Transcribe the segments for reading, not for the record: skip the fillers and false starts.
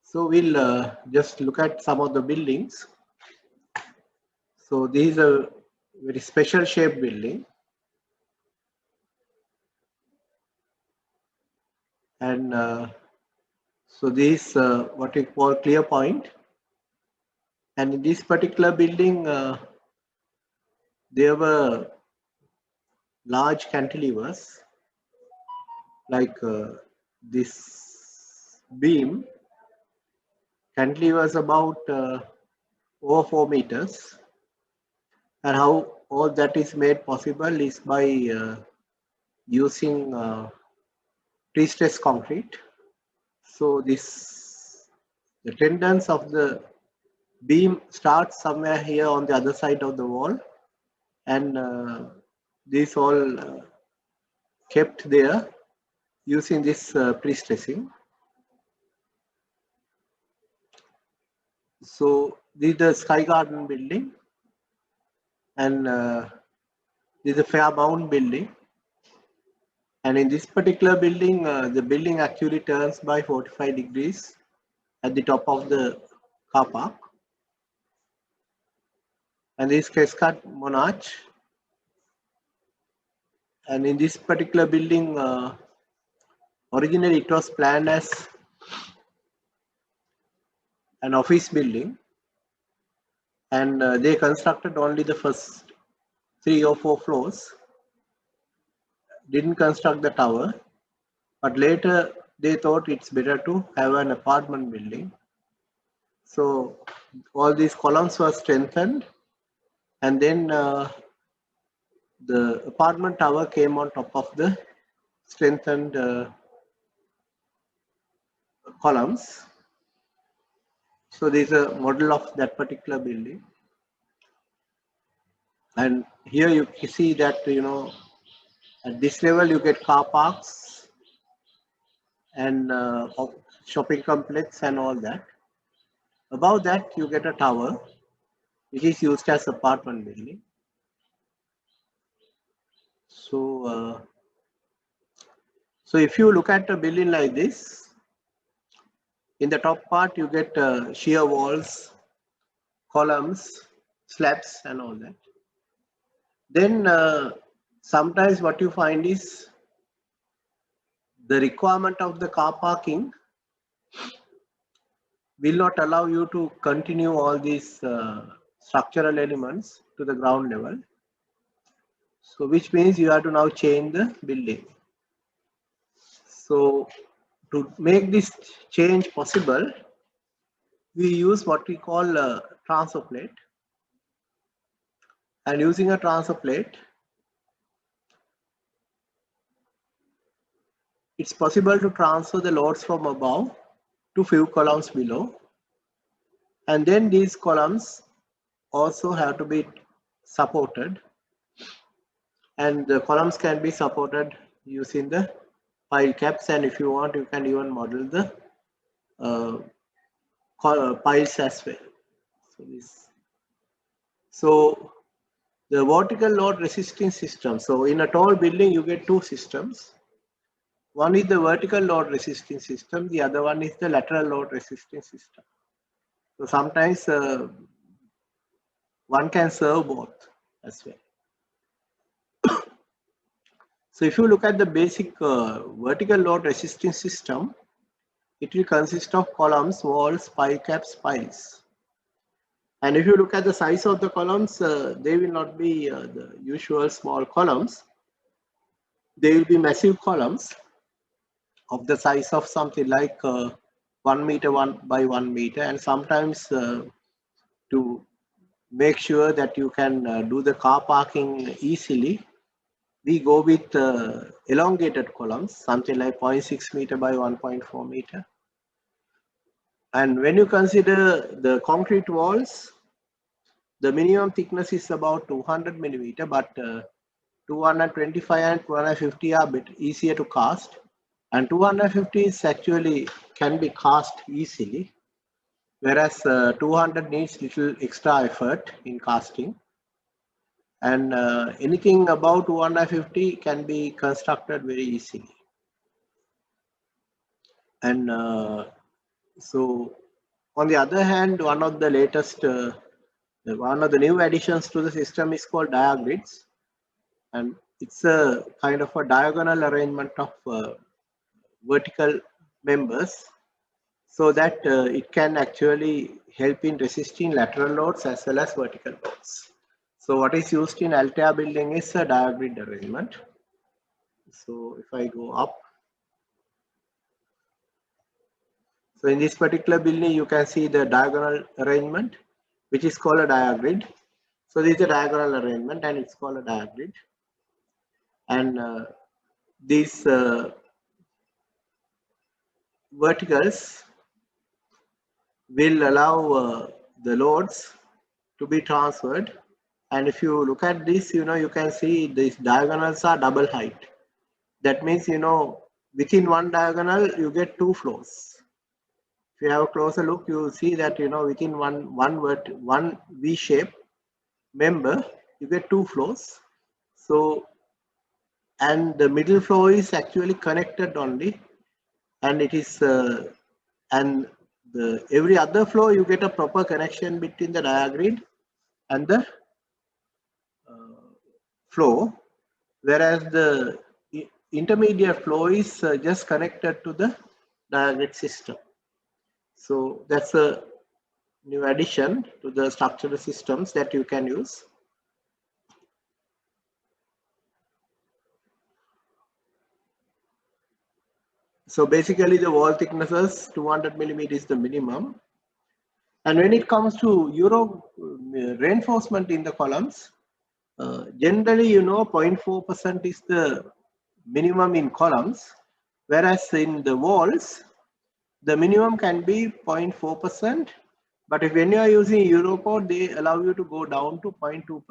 So we'll just look at some of the buildings. So this is a very special shaped building, and so this what we call clear point. And in this particular building, there were large cantilevers, like this beam cantilevers about over 4 meters. And how all that is made possible is by using pre-stressed concrete. So this the tendons of the beam starts somewhere here on the other side of the wall, and this all kept there using this pre-stressing. So this is the Sky Garden building, and this is the Fairmount building. And in this particular building, the building actually turns by 45 degrees at the top of the car park. And this is Cascade Monarch. And in this particular building, originally it was planned as an office building, and they constructed only the first 3 or 4 floors, didn't construct the tower, but later they thought it's better to have an apartment building. So all these columns were strengthened, and then the apartment tower came on top of the strengthened columns. So there is a model of that particular building, and here you see that at this level you get car parks and shopping complex and all that. Above that you get a tower which is used as apartment building. So so if you look at a building like this, in the top part you get shear walls, columns, slabs and all that. Then sometimes what you find is the requirement of the car parking will not allow you to continue all these structural elements to the ground level. So which means you have to now change the building. So to make this change possible, we use what we call a transfer plate. And using a transfer plate, it's possible to transfer the loads from above to few columns below. And then these columns also have to be supported. And the columns can be supported using the pile caps. And if you want, you can even model the piles as well. So the vertical load resisting system. So in a tall building, you get 2 systems. One is the vertical load resisting system. The other one is the lateral load resisting system. So sometimes one can serve both as well. So if you look at the basic vertical load resisting system, it will consist of columns, walls, pile caps, piles. And if you look at the size of the columns, they will not be the usual small columns. They will be massive columns of the size of something like 1 meter by 1 meter, and sometimes to make sure that you can do the car parking easily, we go with elongated columns, something like 0.6 meter by 1.4 meter. And when you consider the concrete walls, the minimum thickness is about 200 millimeter, but 225 and 250 are a bit easier to cast. And 250 is actually can be cast easily, whereas 200 needs little extra effort in casting. And anything above 250 can be constructed very easily. And So on the other hand, one of the latest, one of the new additions to the system is called diagrids, and it's a kind of a diagonal arrangement of vertical members, so that it can actually help in resisting lateral loads as well as vertical loads. So what is used in Altea building is a diagrid arrangement. So if I go up, so in this particular building, you can see the diagonal arrangement, which is called a diagrid. So this is a diagonal arrangement and it's called a diagrid. And these verticals will allow the loads to be transferred. And if you look at this, you can see these diagonals are double height. That means, within one diagonal, you get two flows. If you have a closer look, you will see that, within one V shape member, you get two flows. So, and the middle flow is actually connected only, and it is, and every other flow, you get a proper connection between the diagrid and the flow, whereas the intermediate flow is just connected to the diagrid system. So that's a new addition to the structural systems that you can use. So basically the wall thicknesses 200 millimeters is the minimum. And when it comes to reinforcement in the columns, generally 0.4% is the minimum in columns, whereas in the walls the minimum can be 0.4%, but if when you are using Eurocode, they allow you to go down to 0.2%.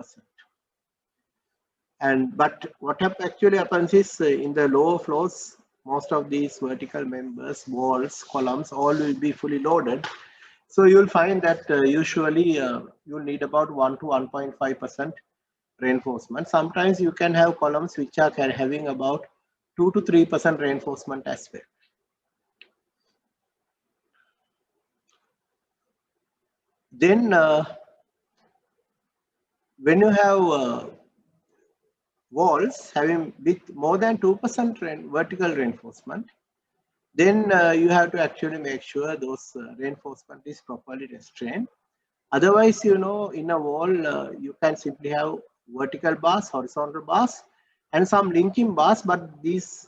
And but what actually happens is in the lower floors, most of these vertical members, walls, columns, all will be fully loaded. So you'll find that usually you'll need about 1 to 1.5% reinforcement. Sometimes you can have columns which are having about 2 to 3% reinforcement as well. Then when you have walls having with more than 2% vertical reinforcement, then you have to actually make sure those reinforcement is properly restrained. Otherwise, in a wall, you can simply have vertical bars, horizontal bars, and some linking bars, but these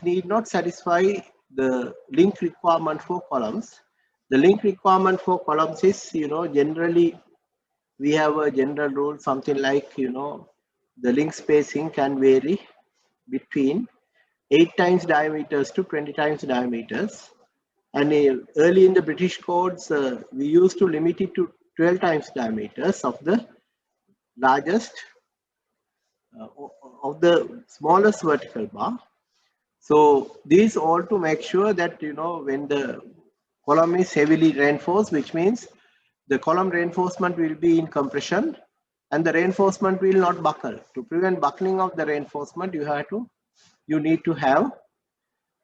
need not satisfy the link requirement for columns. The link requirement for columns is, generally we have a general rule, something like, the link spacing can vary between 8 times diameters to 20 times diameters. And early in the British codes, we used to limit it to 12 times diameters of the largest, of the smallest vertical bar. So these all to make sure that, when the column is heavily reinforced, which means the column reinforcement will be in compression and the reinforcement will not buckle. To prevent buckling of the reinforcement, you need to have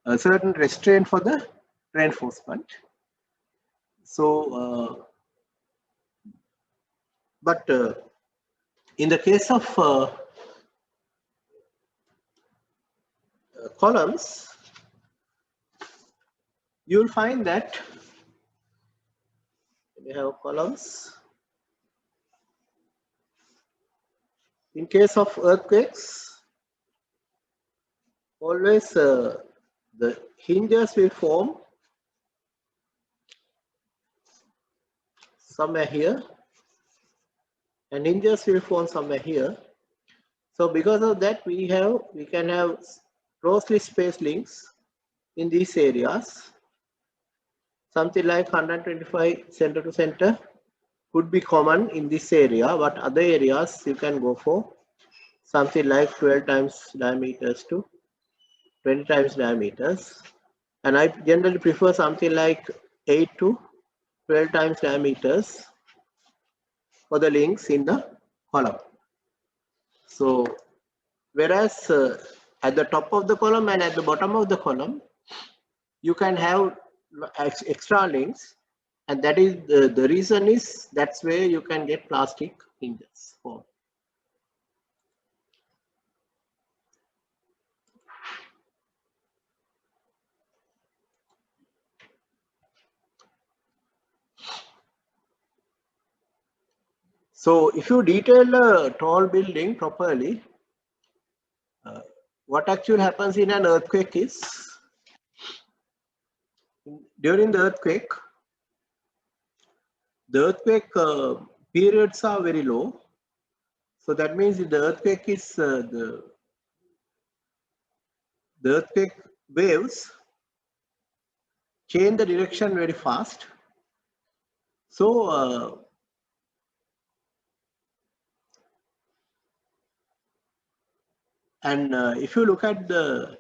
a certain restraint for the reinforcement. So, but in the case of columns, you will find that we have columns. In case of earthquakes, always the hinges will form somewhere here, and hinges will form somewhere here. So because of that, we can have closely spaced links in these areas. Something like 125 center to center could be common in this area, but other areas you can go for something like 12 times diameters to 20 times diameters. And I generally prefer something like 8 to 12 times diameters for the links in the column. So whereas at the top of the column and at the bottom of the column, you can have extra links, and that is the reason is that's where you can get plastic hinges formed. So if you detail a tall building properly, what actually happens in an earthquake is, during the earthquake periods are very low. So that means the earthquake is the earthquake waves change the direction very fast. So if you look at the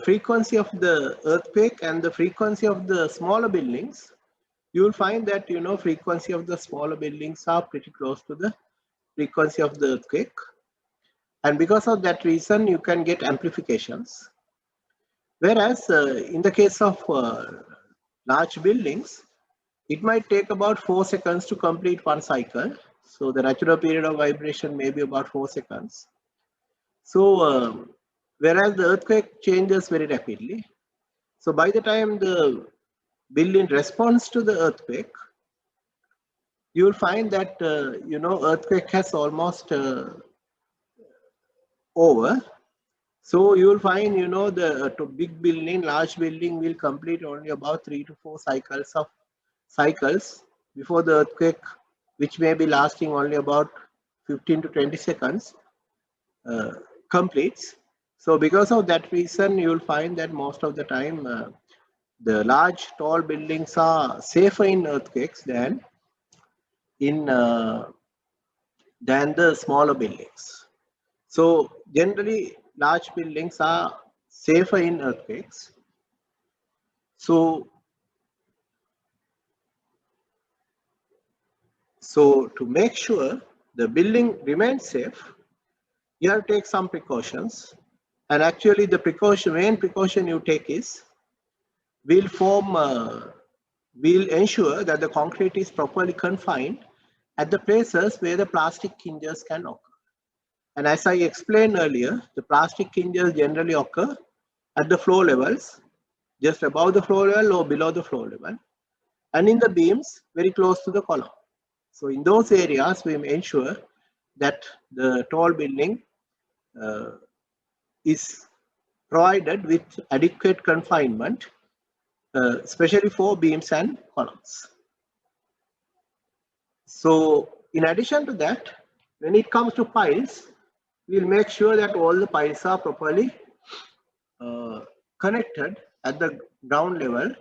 frequency of the earthquake and the frequency of the smaller buildings, you will find that frequency of the smaller buildings are pretty close to the frequency of the earthquake, and because of that reason you can get amplifications. Whereas in the case of large buildings, it might take about 4 seconds to complete one cycle. So the natural period of vibration may be about 4 seconds. So whereas the earthquake changes very rapidly. So by the time the building responds to the earthquake, you will find that earthquake has almost over. So you will find the big building, large building will complete only about 3 to 4 cycles before the earthquake, which may be lasting only about 15 to 20 seconds, completes. So because of that reason, you will find that most of the time the large tall buildings are safer in earthquakes than the smaller buildings. So generally large buildings are safer in earthquakes. So to make sure the building remains safe, you have to take some precautions. And actually the main precaution you take is we'll ensure that the concrete is properly confined at the places where the plastic hinges can occur. And as I explained earlier, the plastic hinges generally occur at the floor levels, just above the floor level or below the floor level, and in the beams very close to the column. So in those areas, we ensure that the tall building is provided with adequate confinement, especially for beams and columns. So in addition to that, when it comes to piles, we'll make sure that all the piles are properly connected at the ground level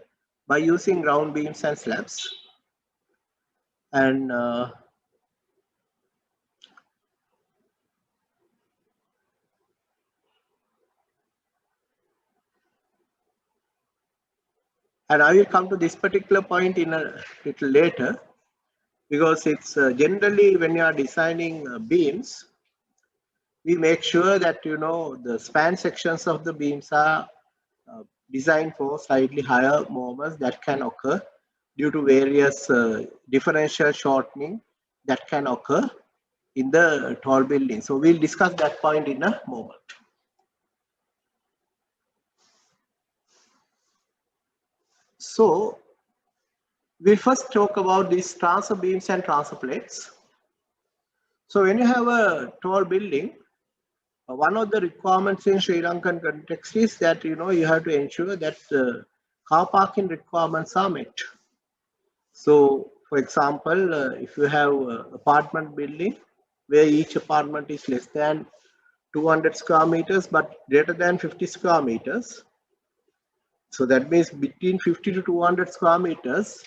by using ground beams and slabs. And I will come to this particular point in a little later, because it's generally when you are designing beams, we make sure that the span sections of the beams are designed for slightly higher moments that can occur due to various differential shortening that can occur in the tall building. So we'll discuss that point in a moment. So we'll first talk about these transfer beams and transfer plates. So when you have a tall building, one of the requirements in Sri Lankan context is that you have to ensure that car parking requirements are met. So for example, if you have apartment building where each apartment is less than 200 square meters but greater than 50 square meters, so that means between 50 to 200 square meters,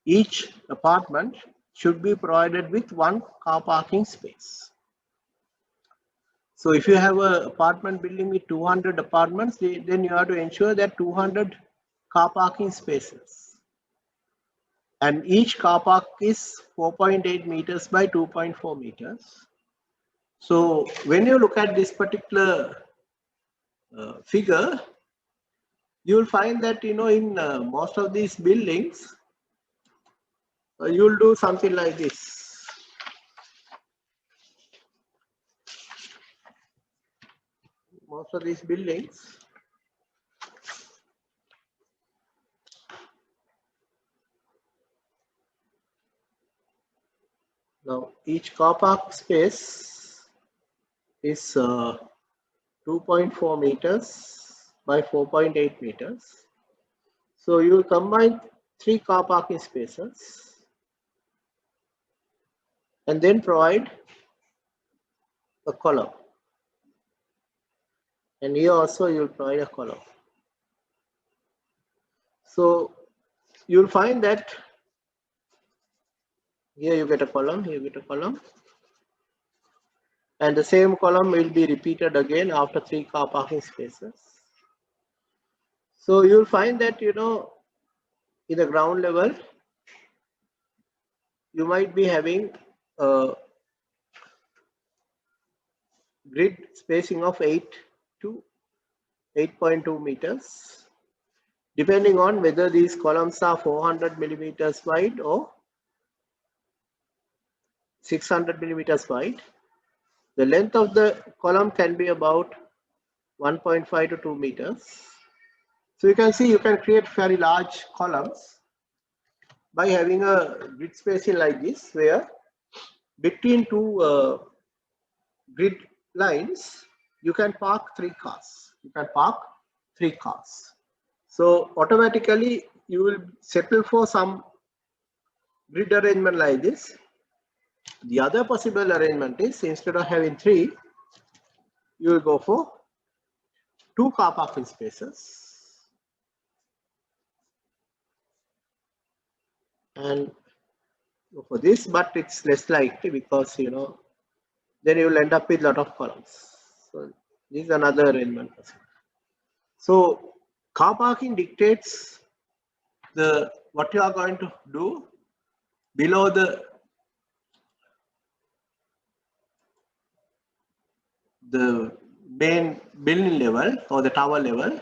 each apartment should be provided with one car parking space. So if you have an apartment building with 200 apartments, then you have to ensure that 200 car parking spaces. And each car park is 4.8 meters by 2.4 meters. So when you look at this particular figure, you will find that in most of these buildings you will do something like this. Most of these buildings, now each car park space is 2.4 meters by 4.8 meters. So you will combine 3 car parking spaces and then provide a column. And here also you will provide a column. So you will find that here you get a column, here you get a column. And the same column will be repeated again after 3 car parking spaces. So you will find that in the ground level you might be having a grid spacing of 8 to 8.2 meters, depending on whether these columns are 400 millimeters wide or 600 millimeters wide. The length of the column can be about 1.5 to 2 meters. So you can see you can create very large columns by having a grid spacing like this, where between two grid lines you can park 3 cars. You can park 3 cars. So automatically you will settle for some grid arrangement like this. The other possible arrangement is, instead of having 3, you will go for 2 car parking spaces. And go for this, but it's less likely because then you will end up with a lot of columns. So this is another arrangement. So car parking dictates what you are going to do below the main building level or the tower level.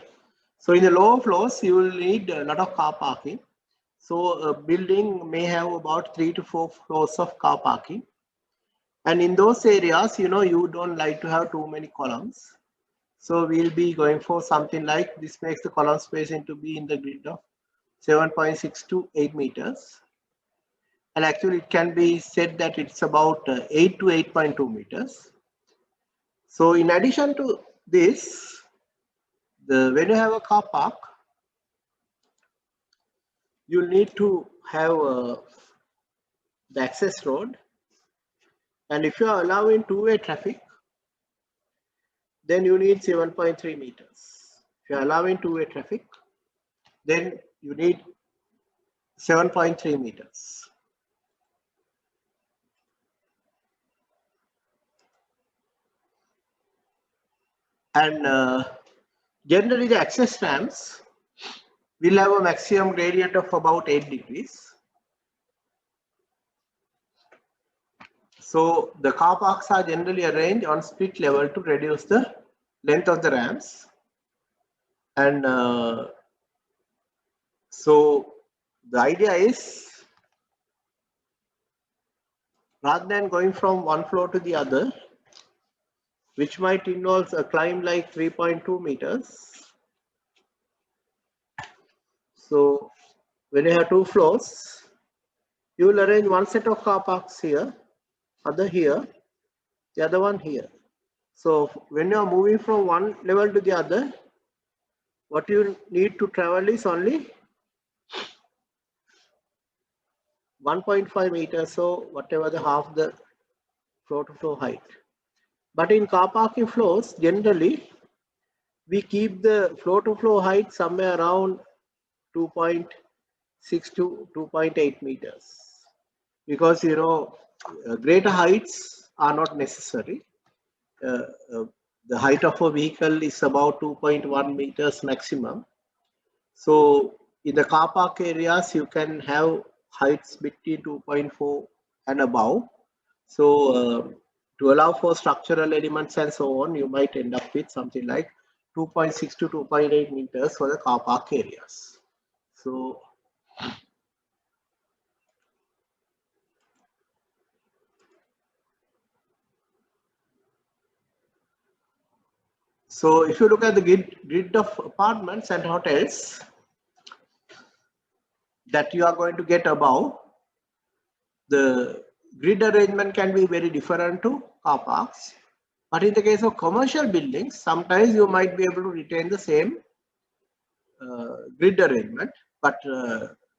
So in the lower floors you will need a lot of car parking. So a building may have about 3 to 4 floors of car parking. And in those areas, you don't like to have too many columns. So we'll be going for something like this. Makes the column spacing to be in the grid of 7.6 to 8 meters. And actually it can be said that it's about 8 to 8.2 meters. So in addition to this, when you have a car park, you need to have the access road. And if you are allowing two-way traffic, then you need 7.3 meters. If you are allowing two-way traffic, then you need 7.3 meters. And generally the access ramps will have a maximum gradient of about 8 degrees. So the car parks are generally arranged on split level to reduce the length of the ramps. And so the idea is, rather than going from one floor to the other, which might involve a climb like 3.2 meters. So when you have 2 floors, you will arrange one set of car parks here, other here, the other one here. So when you are moving from one level to the other, what you need to travel is only 1.5 meters, so whatever the half the floor to floor height. But in car parking floors, generally we keep the floor to floor height somewhere around 2.6 to 2.8 meters, because greater heights are not necessary. The height of a vehicle is about 2.1 meters maximum. So in the car park areas, you can have heights between 2.4 and above. So to allow for structural elements and so on, you might end up with something like 2.6 to 2.8 meters for the car park areas. So if you look at the grid of apartments and hotels that you are going to get above, the grid arrangement can be very different to car parks. But in the case of commercial buildings, sometimes you might be able to retain the same grid arrangement, but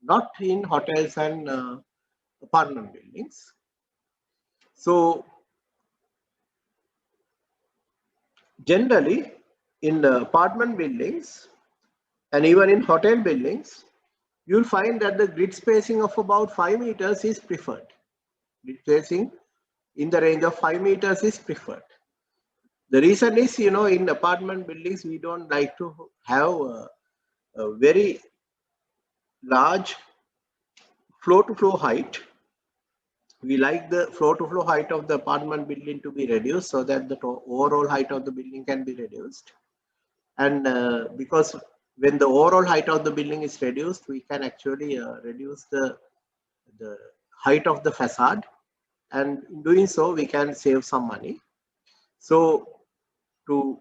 not in hotels and apartment buildings. So generally in the apartment buildings and even in hotel buildings, you'll find that the grid spacing of about 5 meters is preferred. Grid spacing in the range of 5 meters is preferred. The reason is, in apartment buildings, we don't like to have a very large floor-to-floor height. We like the floor-to-floor height of the apartment building to be reduced so that the overall height of the building can be reduced. And because when the overall height of the building is reduced, we can actually reduce the height of the facade. And in doing so, we can save some money. So to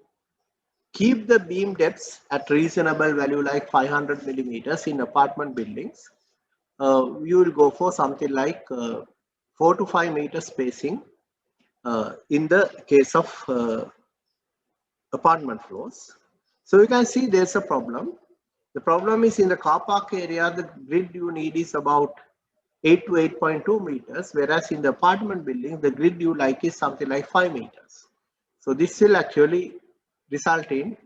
keep the beam depths at reasonable value like 500 millimeters in apartment buildings, you will go for something like 4 to 5 meter spacing in the case of apartment floors. So you can see there's a problem. The problem is in the car park area, the grid you need is about 8 to 8.2 meters, whereas in the apartment building, the grid you like is something like 5 meters. So this will actually result in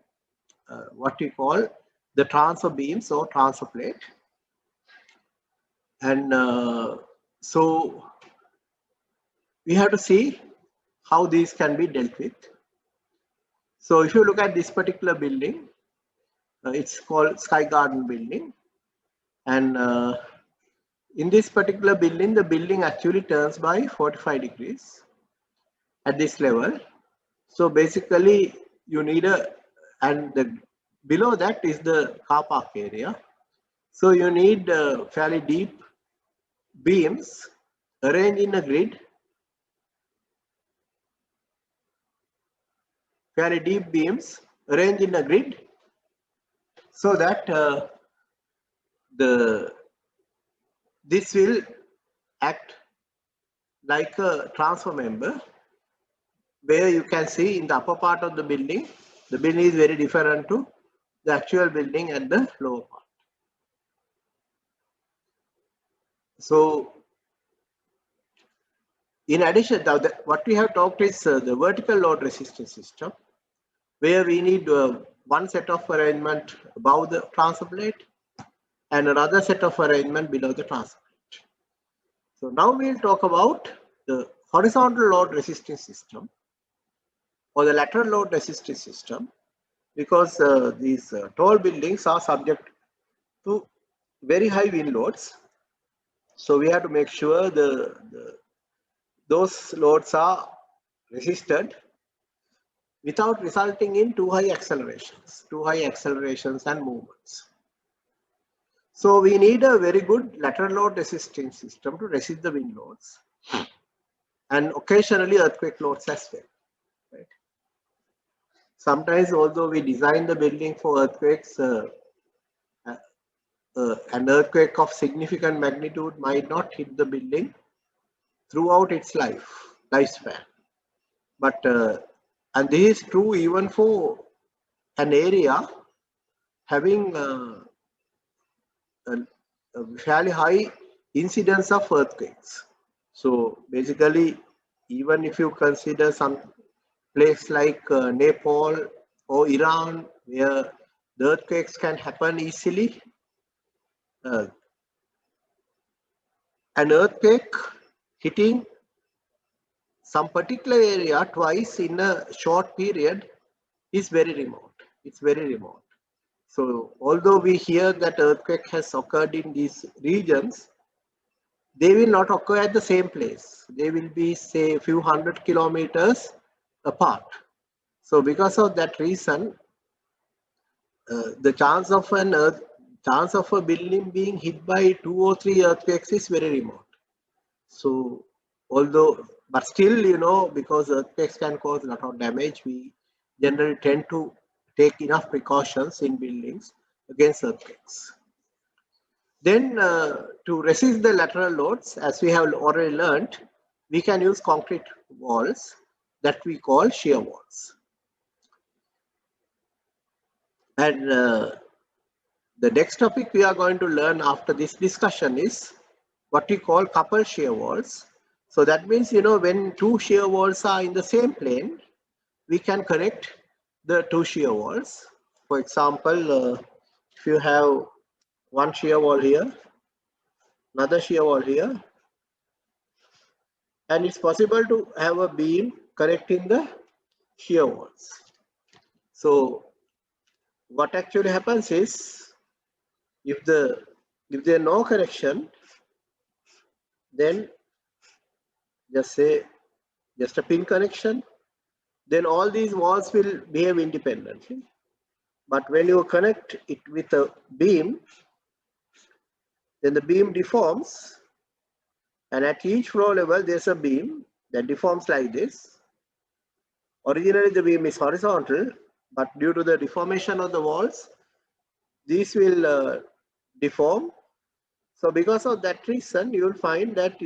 what we call the transfer beams or transfer plate. And so we have to see how these can be dealt with. So if you look at this particular building, it's called Sky Garden building. And in this particular building, the building actually turns by 45 degrees at this level. So basically you need below that is the car park area. So you need fairly deep beams arranged in a grid, fairly deep beams arranged in a grid, so that this will act like a transfer member, where you can see in the upper part of the building is very different to the actual building at the lower part. So in addition, what we have talked is the vertical load resistance system, where we need one set of arrangement above the transfer plate and another set of arrangement below the transfer plate. So now we'll talk about the horizontal load resistance system or the lateral load resistance system, because these tall buildings are subject to very high wind loads. So we have to make sure those loads are resisted without resulting in too high accelerations and movements. So we need a very good lateral load resistance system to resist the wind loads and occasionally earthquake loads as well. Right? Sometimes, although we design the building for earthquakes, an earthquake of significant magnitude might not hit the building throughout its lifespan. But and this is true even for an area having a fairly high incidence of earthquakes. So basically, even if you consider some place like Nepal or Iran, where the earthquakes can happen easily, an earthquake hitting some particular area twice in a short period is very remote. It's very remote. So although we hear that earthquake has occurred in these regions, they will not occur at the same place. They will be, say, a few hundred kilometers apart. So because of that reason, the chance of a building being hit by 2 or 3 earthquakes is very remote. So but still, because earthquakes can cause a lot of damage, we generally tend to take enough precautions in buildings against earthquakes. Then to resist the lateral loads, as we have already learned, we can use concrete walls that we call shear walls. And the next topic we are going to learn after this discussion is what we call coupled shear walls. So that means, when two shear walls are in the same plane, we can connect the two shear walls. For example, if you have one shear wall here, another shear wall here, and it's possible to have a beam connecting the shear walls. So what actually happens is, if there is no connection, then just a pin connection, then all these walls will behave independently. But when you connect it with a beam, then the beam deforms, and at each floor level there's a beam that deforms like this. Originally the beam is horizontal, but due to the deformation of the walls, these will deform. So because of that reason, you will find that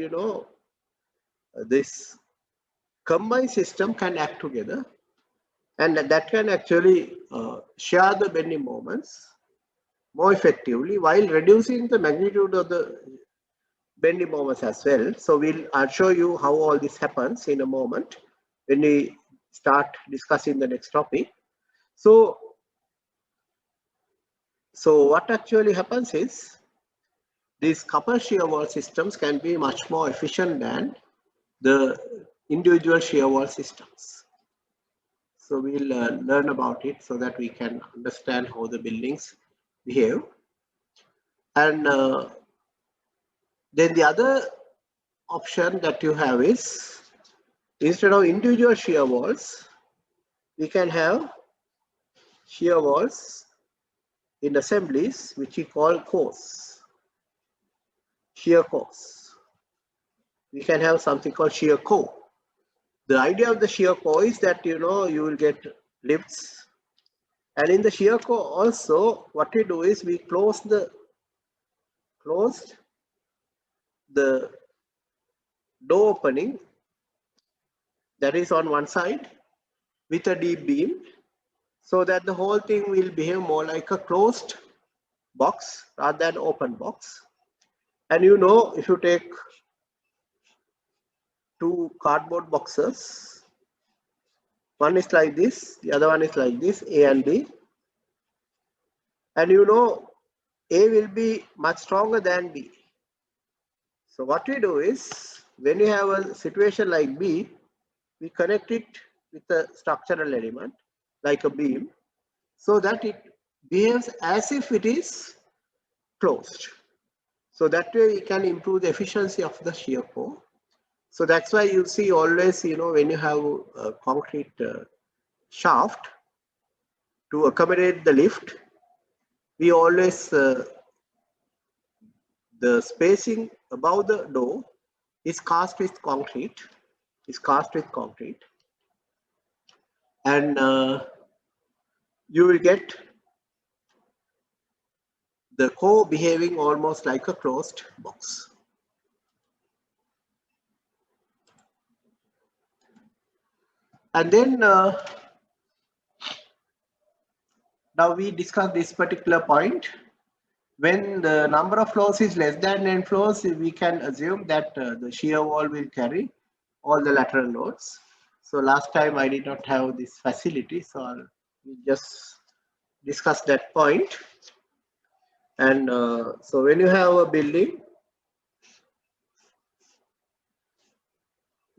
this combined system can act together, and that can actually share the bending moments more effectively while reducing the magnitude of the bending moments as well. So I'll show you how all this happens in a moment when we start discussing the next topic. So what actually happens is, these coupled shear wall systems can be much more efficient than the individual shear wall systems. So we'll learn about it so that we can understand how the buildings behave. And then the other option that you have is, instead of individual shear walls, we can have shear walls in assemblies, which we call cores, shear cores. We can have something called shear core. The idea of the shear core is that you will get lifts, and in the shear core also, what we do is we close the door opening that is on one side with a deep beam, so that the whole thing will behave more like a closed box rather than open box. And if you take two cardboard boxes, one is like this, the other one is like this, A and B, and A will be much stronger than B. So what we do is, when you have a situation like B, we connect it with a structural element like a beam, so that it behaves as if it is closed. So that way we can improve the efficiency of the shear core. So that's why you see always, when you have a concrete shaft to accommodate the lift, we always, the spacing above the door is cast with concrete, and you will get the core behaving almost like a closed box. And then now we discuss this particular point. When the number of floors is less than 10 floors, we can assume that the shear wall will carry all the lateral loads. So last time I did not have this facility, so I'll just discuss that point. And so when you have a building,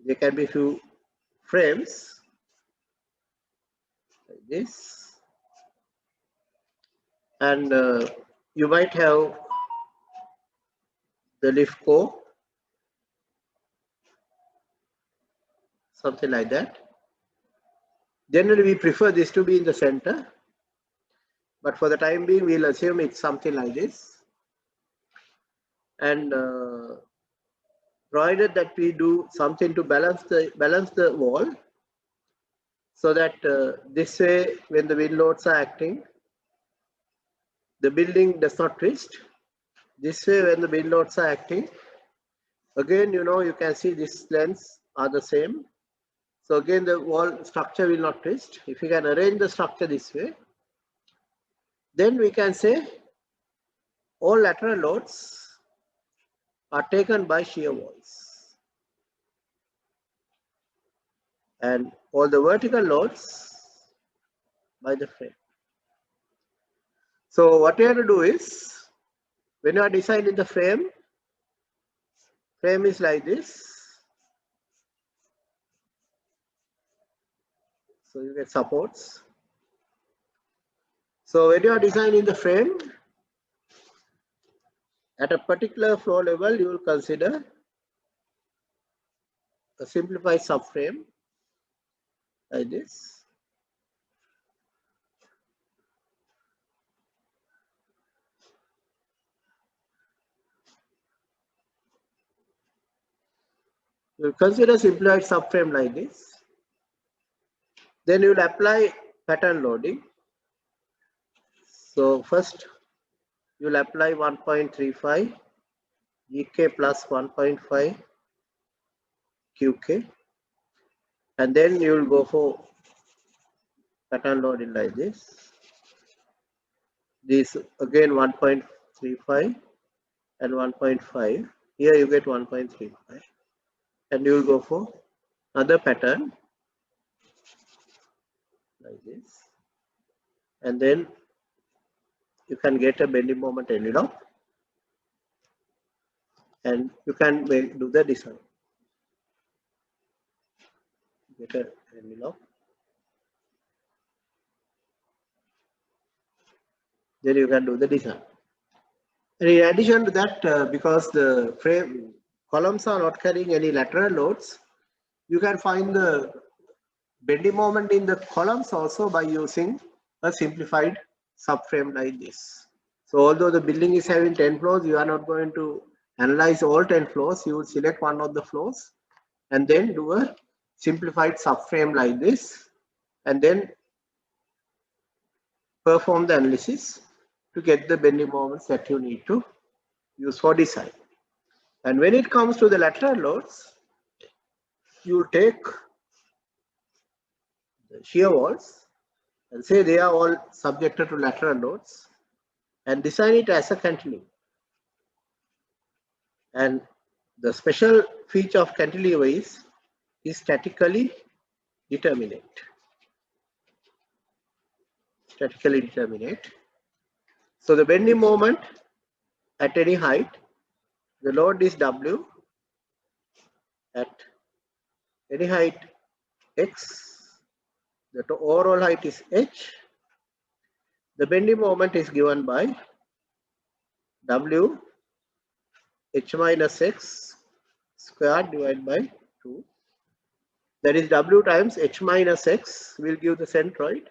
there can be few frames like this, and you might have the lift core, something like that. Generally we prefer this to be in the center, but for the time being, we'll assume it's something like this. And provided that we do something to balance the wall, so that this way, when the wind loads are acting, the building does not twist. This way, when the wind loads are acting, again, you can see these lengths are the same. So again, the wall structure will not twist. If you can arrange the structure this way, then we can say all lateral loads are taken by shear walls, and all the vertical loads by the frame. So what you have to do is, when you are designing the frame is like this. So you get supports. So when you are designing the frame, at a particular floor level, you will consider a simplified subframe like this. You will consider simplified subframe like this. Then you will apply pattern loading. So first you will apply 1.35 GK plus 1.5 QK, and then you will go for pattern loading like this. This again 1.35 and 1.5. Here you get 1.35, and you will go for another pattern like this, and then you can get a bending moment envelope, and you can do the design. Get an envelope, then you can do the design. And in addition to that, because the frame columns are not carrying any lateral loads, you can find the bending moment in the columns also by using a simplified subframe like this. So although the building is having 10 floors, you are not going to analyze all 10 floors. You will select one of the floors and then do a simplified subframe like this, and then perform the analysis to get the bending moments that you need to use for design. And when it comes to the lateral loads, you take the shear walls and say they are all subjected to lateral loads, and design it as a cantilever. And the special feature of cantilever is statically determinate. Statically determinate. So the bending moment at any height, the load is W at any height X, the overall height is H. The bending moment is given by W H minus X squared divided by 2. That is W times H minus X will give the centroid,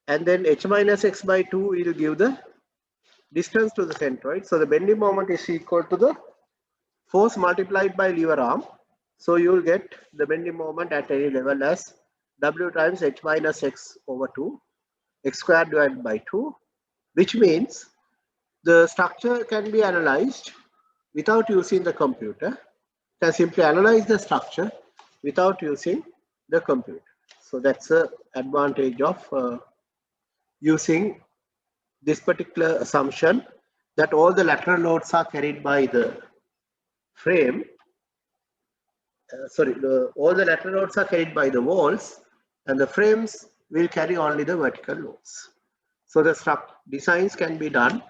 and then H minus X by 2 will give the distance to the centroid. So the bending moment is equal to the force multiplied by lever arm. So you will get the bending moment at any level as W times H minus X over 2, X squared divided by 2, which means the structure can be analyzed without using the computer. You can simply analyze the structure without using the computer. So that's the advantage of using this particular assumption, that all the lateral loads are carried by the frame. All the lateral loads are carried by the walls, and the frames will carry only the vertical loads. So the designs can be done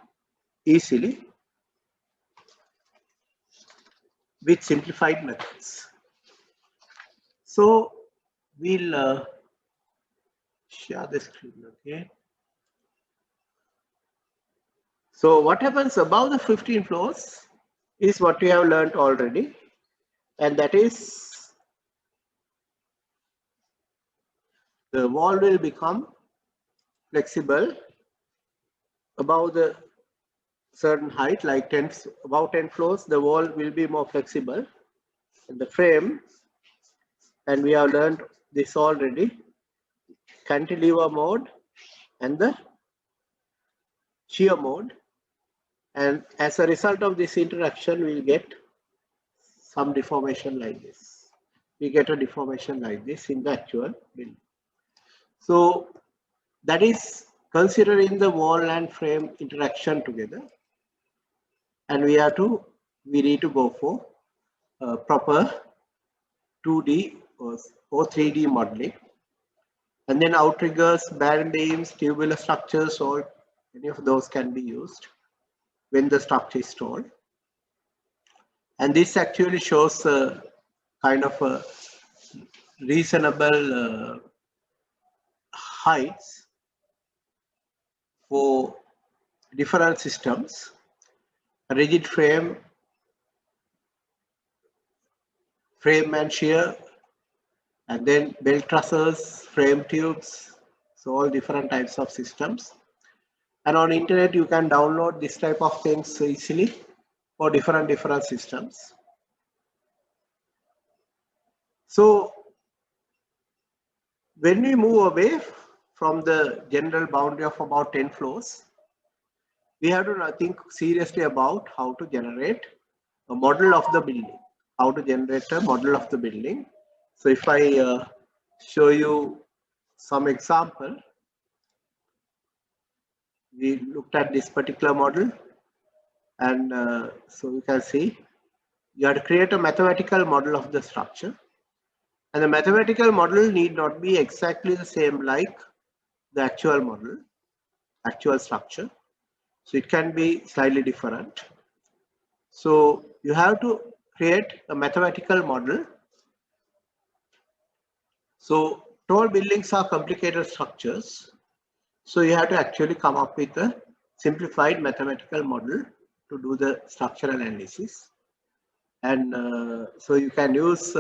easily with simplified methods. So we'll share the screen. Okay. So what happens above the 15 floors is what we have learned already, and that is the wall will become flexible above the certain height, like above 10 floors, the wall will be more flexible. And the frame, and we have learned this already, cantilever mode and the shear mode. And as a result of this interaction, we'll get some deformation like this. We get a deformation like this in the actual building. So that is considering the wall and frame interaction together. And we need to go for proper 2D or 3D modeling. And then outriggers, bearing beams, tubular structures, or any of those can be used when the structure is stored. And this actually shows a kind of a reasonable heights for different systems. A rigid frame and shear, and then belt trusses, frame tubes, so all different types of systems. And on internet you can download this type of things easily for different systems. So when we move away from the general boundary of about 10 floors, we have to think seriously about how to generate a model of the building. How to generate a model of the building. So if I show you some example, we looked at this particular model, and so you can see you have to create a mathematical model of the structure, and the mathematical model need not be exactly the same like the actual model, actual structure. So it can be slightly different. So you have to create a mathematical model. So tall buildings are complicated structures. So you have to actually come up with a simplified mathematical model to do the structural analysis. And so you can use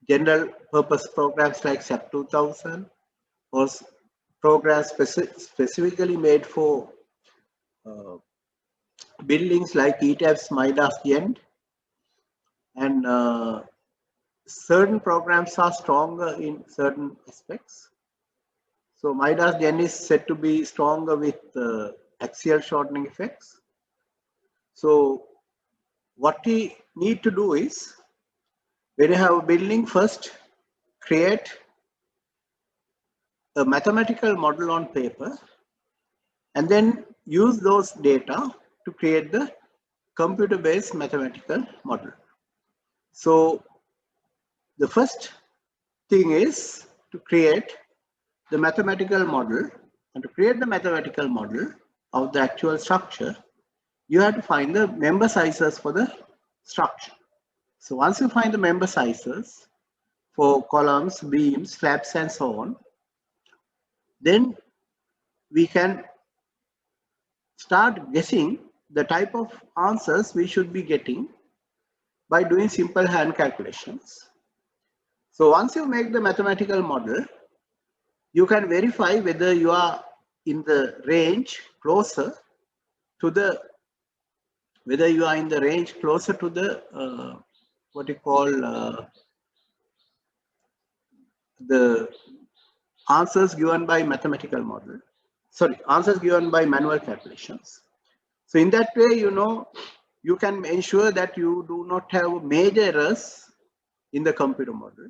general purpose programs like SAP 2000 or programs specifically made for buildings like ETABS, Midas, Gent. And certain programs are stronger in certain aspects. So Midas Gent is said to be stronger with axial shortening effects. So what we need to do is, when you have a building, first create a mathematical model on paper and then use those data to create the computer-based mathematical model. So the first thing is to create the mathematical model, and to create the mathematical model of the actual structure, you have to find the member sizes for the structure. So once you find the member sizes for columns, beams, slabs, and so on, then we can start guessing the type of answers we should be getting by doing simple hand calculations. So once you make the mathematical model, you can verify whether you are in the range closer to the, what you call the answers given by mathematical model, answers given by manual calculations. So in that way, you can ensure that you do not have major errors in the computer model.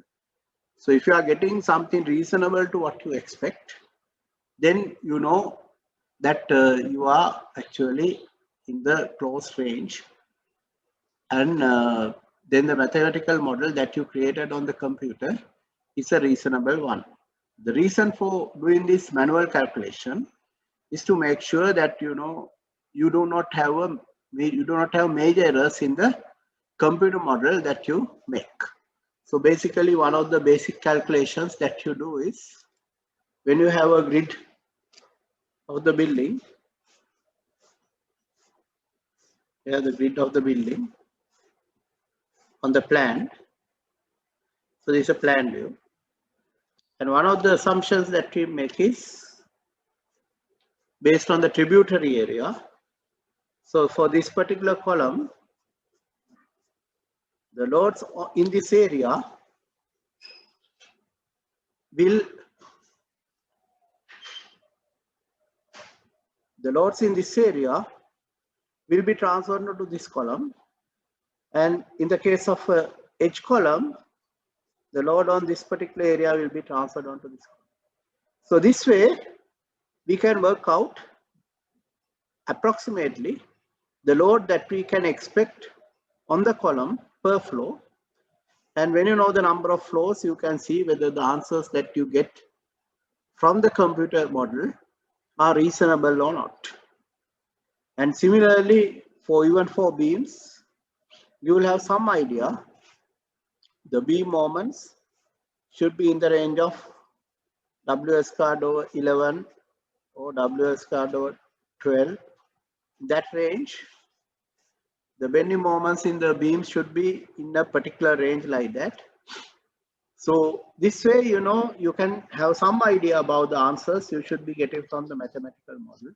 So if you are getting something reasonable to what you expect, then you know that you are actually in the close range, and then the mathematical model that you created on the computer is a reasonable one. The reason for doing this manual calculation is to make sure that you do not have major errors in the computer model that you make. So basically, one of the basic calculations that you do is, when you have a grid of the building, here the grid of the building on the plan. So this is a plan view, and one of the assumptions that we make is based on the tributary area. So for this particular column, the loads in this area will be transferred to this column, and in the case of edge column, the load on this particular area will be transferred onto this column. So this way we can work out approximately the load that we can expect on the column per flow, and when you know the number of flows, you can see whether the answers that you get from the computer model are reasonable or not. And similarly, even for beams, you will have some idea. The beam moments should be in the range of WS card over 11 or WS card over 12. That range, the bending moments in the beam should be in a particular range like that. So this way, you know, you can have some idea about the answers you should be getting from the mathematical model.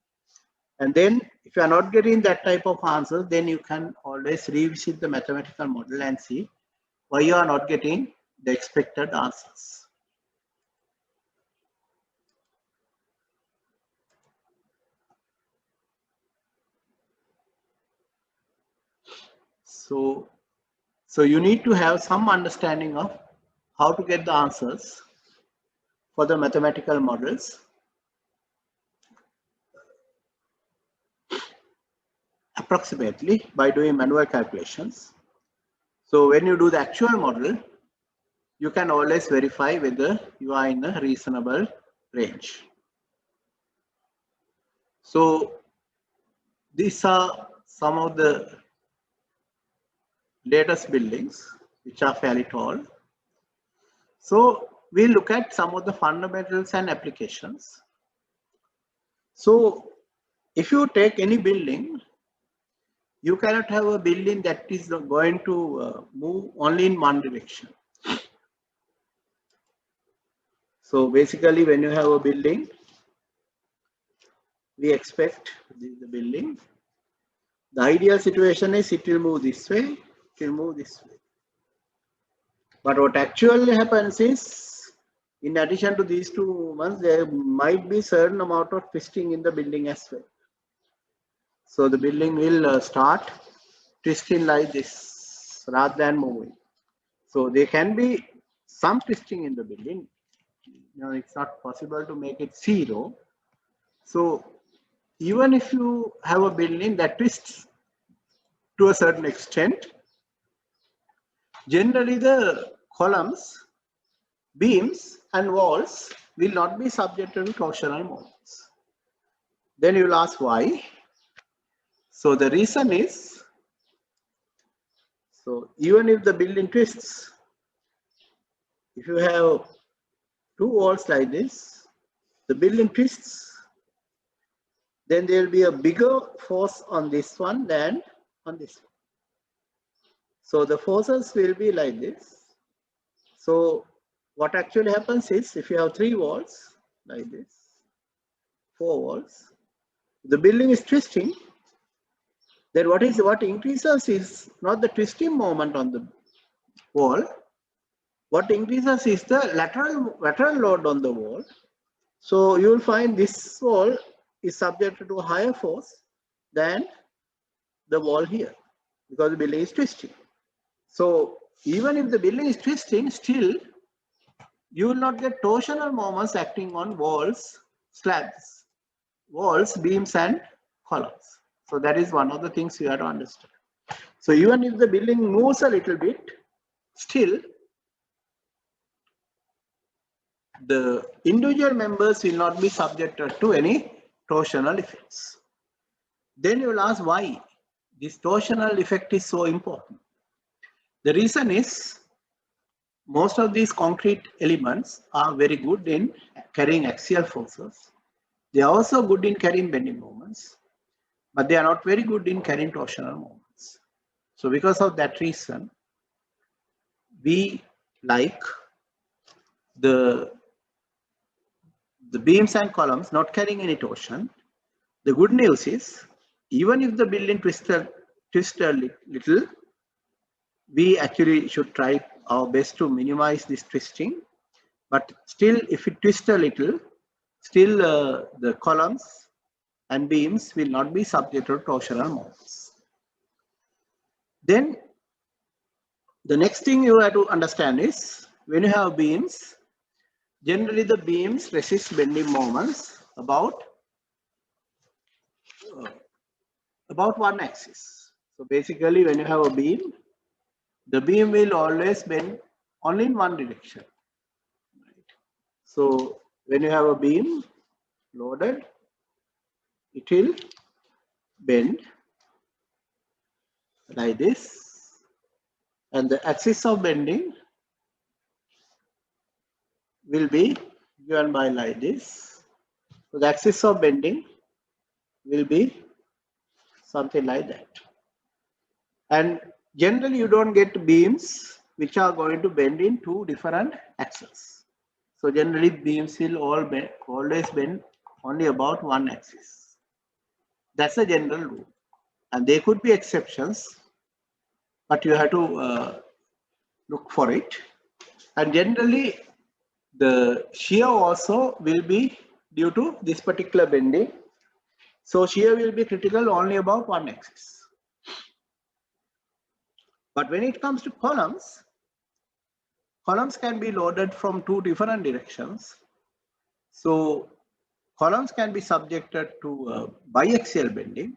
And then if you are not getting that type of answers, then you can always revisit the mathematical model and see why you are not getting the expected answers. So you need to have some understanding of how to get the answers for the mathematical models. Approximately by doing manual calculations. So when you do the actual model, you can always verify whether you are in a reasonable range. So these are some of the latest buildings which are fairly tall. So we'll look at some of the fundamentals and applications. So if you take any building, you cannot have a building that is going to move only in one direction. So basically, when you have a building, we expect the building. The ideal situation is it will move this way, it will move this way. But what actually happens is, in addition to these two movements, there might be certain amount of twisting in the building as well. So the building will start twisting like this rather than moving. So there can be some twisting in the building. You know, it's not possible to make it zero. So even if you have a building that twists to a certain extent, generally the columns, beams and walls will not be subjected to torsional moments. Then you will ask why. So the reason is, so even if the building twists, if you have two walls like this, the building twists, then there will be a bigger force on this one than on this one. So the forces will be like this. So what actually happens is, if you have three walls like this, four walls, the building is twisting, then what increases is not the twisting moment on the wall. What increases is the lateral load on the wall. So you will find this wall is subjected to a higher force than the wall here, because the building is twisting. So even if the building is twisting, still you will not get torsional moments acting on walls, slabs, walls, beams and columns. So that is one of the things you have to understand. So even if the building moves a little bit, still the individual members will not be subjected to any torsional effects. Then you will ask why this torsional effect is so important. The reason is, most of these concrete elements are very good in carrying axial forces. They are also good in carrying bending moments, but they are not very good in carrying torsional moments. So because of that reason, we like the beams and columns not carrying any torsion, The good news is, even if the building twists a little, we actually should try our best to minimize this twisting. But still, if it twists a little, still the columns and beams will not be subject to torsional moments. Then the next thing you have to understand is, when you have beams, generally the beams resist bending moments about one axis. So basically, when you have a beam, the beam will always bend only in one direction. So when you have a beam loaded, it will bend like this, and the axis of bending will be given by like this. So the axis of bending will be something like that. And generally you don't get beams which are going to bend in two different axes. So generally beams will always bend only about one axis. That's a general rule. And there could be exceptions, but you have to look for it. And generally the shear also will be due to this particular bending. So shear will be critical only about one axis. But when it comes to columns can be loaded from two different directions. So columns can be subjected to biaxial bending,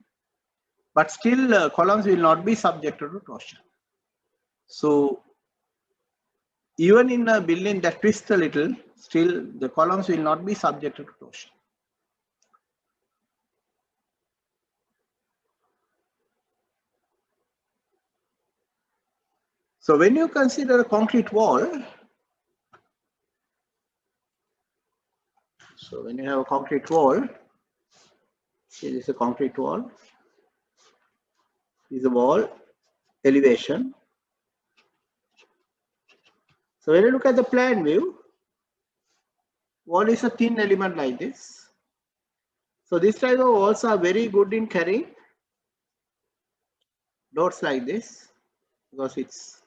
but still columns will not be subjected to torsion. So even in a building that twists a little, still the columns will not be subjected to torsion. So when you consider a concrete wall, so when you have a concrete wall, here is a concrete wall, is a wall elevation. So when you look at the plan view, wall is a thin element like this. So this type of walls are very good in carrying loads like this, because it's,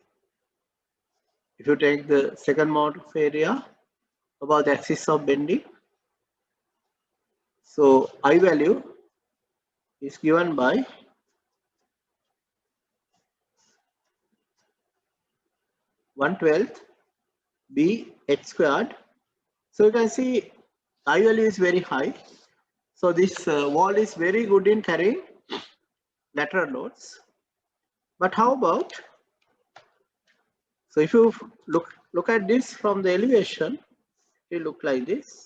if you take the second mode of area about the axis of bending, so I value is given by 1/12 b h squared. So you can see I value is very high. So this wall is very good in carrying lateral loads. But how about, so if you look at this from the elevation, it will look like this.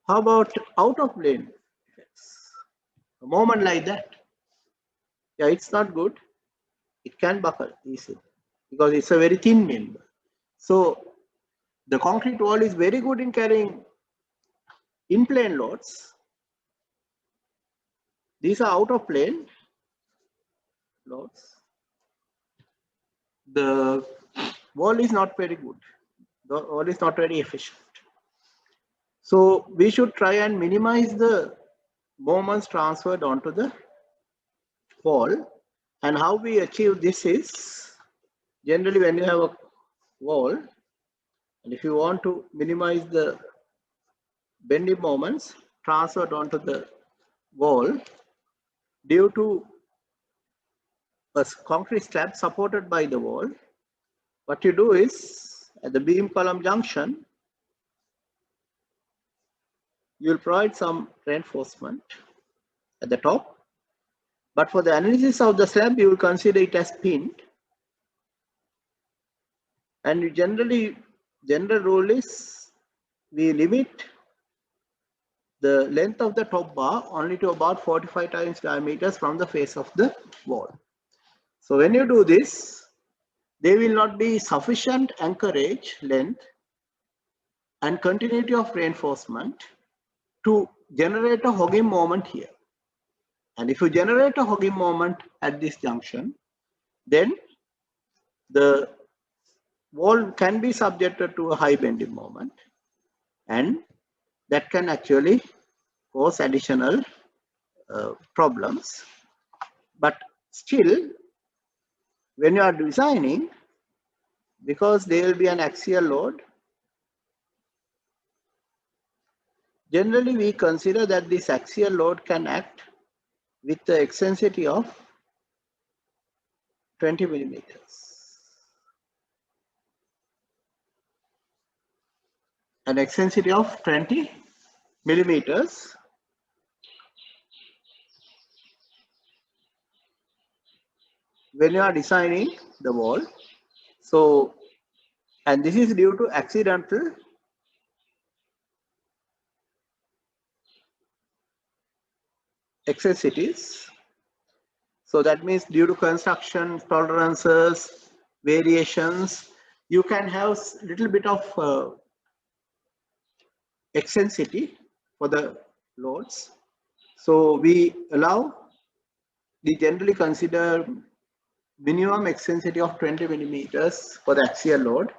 How about out of plane effects? A moment like that, yeah, it's not good. It can buckle easily because it's a very thin member. So the concrete wall is very good in carrying in-plane loads. These are out of plane loads. The wall is not very good. The wall is not very efficient. So we should try and minimize the moments transferred onto the wall. And how we achieve this is, generally when you have a wall, and if you want to minimize the bending moments transferred onto the wall due to a concrete slab supported by the wall, what you do is, at the beam column junction, you will provide some reinforcement at the top. But for the analysis of the slab, you will consider it as pinned. And general rule is, we limit the length of the top bar only to about 45 times diameters from the face of the wall. So when you do this, there will not be sufficient anchorage length and continuity of reinforcement to generate a hogging moment here. And if you generate a hogging moment at this junction, then the wall can be subjected to a high bending moment, and that can actually cause additional problems. But still, when you are designing, because there will be an axial load, generally we consider that this axial load can act with the eccentricity of 20 millimeters. An eccentricity of 20 millimeters. When you are designing the wall. So, and this is due to accidental eccentricities. So that means due to construction tolerances, variations, you can have little bit of eccentricity for the loads. So we generally consider minimum eccentricity of 20 millimeters for the axial load,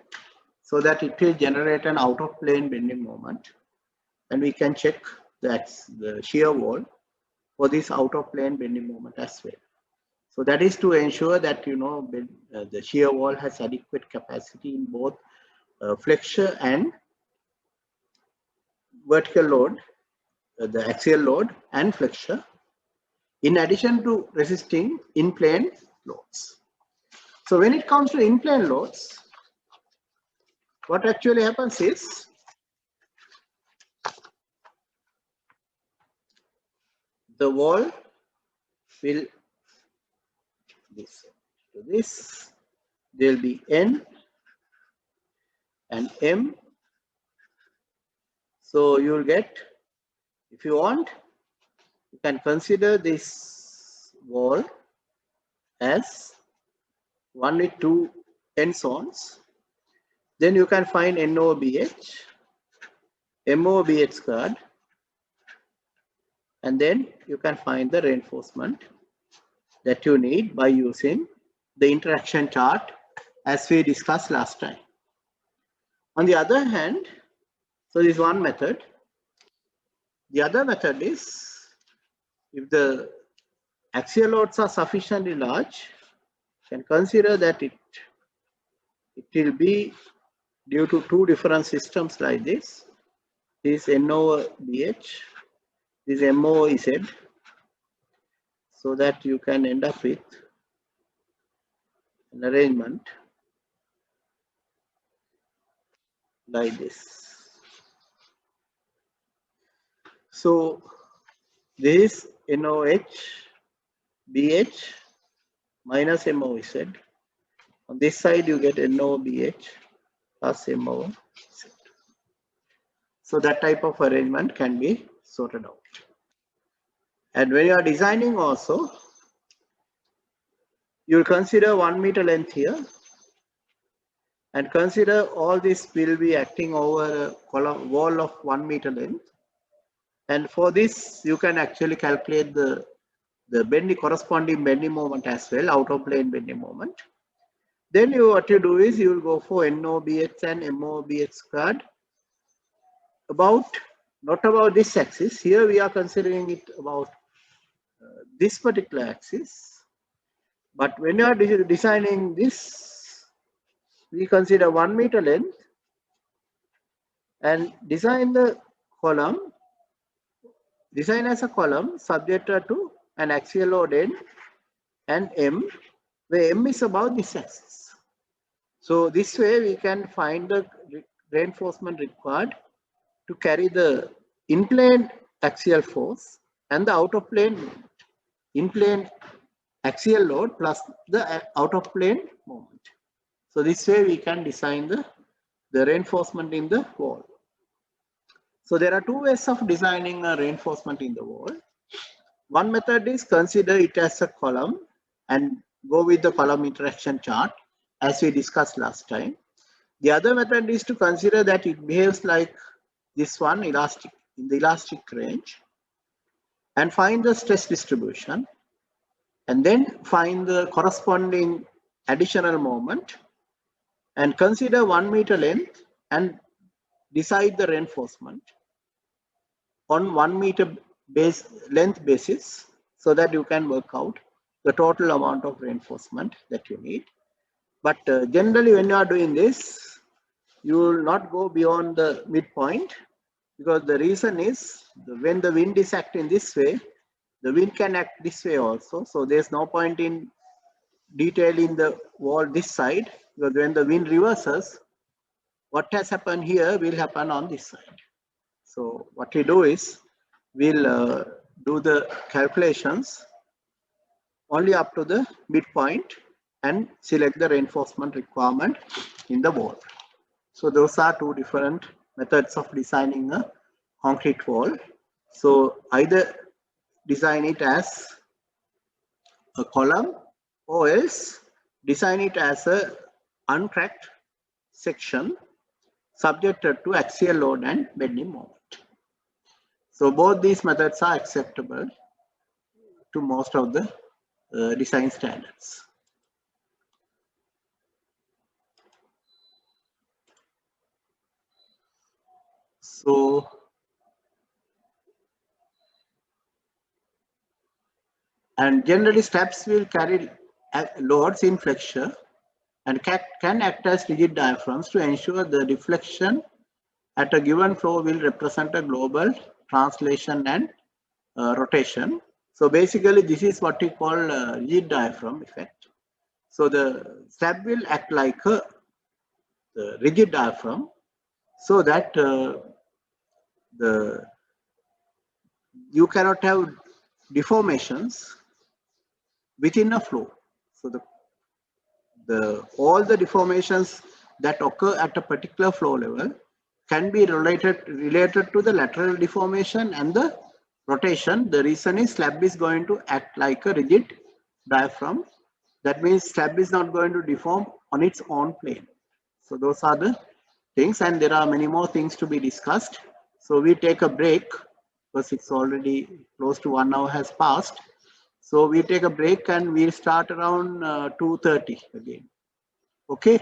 so that it will generate an out of plane bending moment, and we can check the shear wall for this out of plane bending moment as well. So that is to ensure that the shear wall has adequate capacity in both flexure and vertical load, the axial load and flexure, in addition to resisting in-plane loads. So when it comes to in-plane loads, what actually happens is the wall will there will be N and M. So you will get, if you want, you can consider this wall as one with two end zones. Then you can find NOBH, MOBH squared, and then you can find the reinforcement that you need by using the interaction chart as we discussed last time. On the other hand, so this is one method. The other method is, if the axial loads are sufficiently large, you can consider that it will be due to two different systems like this. This N over BH, this M over Z, so that you can end up with an arrangement like this. So this NOH BH minus MOZ. On this side you get NOBH plus MOZ. So that type of arrangement can be sorted out. And when you are designing also, you will consider 1 meter length here, and consider all this will be acting over a wall of 1 meter length. And for this, you can actually calculate the corresponding bending moment as well, out of plane bending moment. Then what you do is you will go for NOBH and MOBH squared not about this axis. Here we are considering it about this particular axis. But when you are designing this, we consider 1 meter length and design the column. Design as a column subjected to an axial load N and M, where M is about this axis. So this way we can find the reinforcement required to carry the in-plane axial force and the out-of-plane in-plane axial load plus the out-of-plane moment. So this way we can design the reinforcement in the wall. So there are two ways of designing a reinforcement in the wall. One method is consider it as a column and go with the column interaction chart as we discussed last time. The other method is to consider that it behaves like this one, in the elastic range, and find the stress distribution, and then find the corresponding additional moment and consider 1 meter length and decide the reinforcement on 1 meter length basis, so that you can work out the total amount of reinforcement that you need. But generally when you are doing this, you will not go beyond the midpoint, because the reason is when the wind is acting this way, the wind can act this way also. So there's no point in detailing the wall this side, because when the wind reverses, what has happened here will happen on this side. So what we do is we'll do the calculations only up to the midpoint and select the reinforcement requirement in the wall. So those are two different methods of designing a concrete wall. So either design it as a column, or else design it as a uncracked section subjected to axial load and bending moment. So both these methods are acceptable to most of the design standards. So and generally slabs will carry loads in flexure and can act as rigid diaphragms to ensure the deflection at a given flow will represent a global translation and rotation. So basically this is what we call rigid diaphragm effect. So the slab will act like a rigid diaphragm, so that you cannot have deformations within a flow. So all the deformations that occur at a particular flow level can be related to the lateral deformation and the rotation. The reason is slab is going to act like a rigid diaphragm. That means slab is not going to deform on its own plane. So those are the things, and there are many more things to be discussed. So we take a break because it's already close to 1 hour has passed. So we take a break and we'll start around 2:30 again. Okay.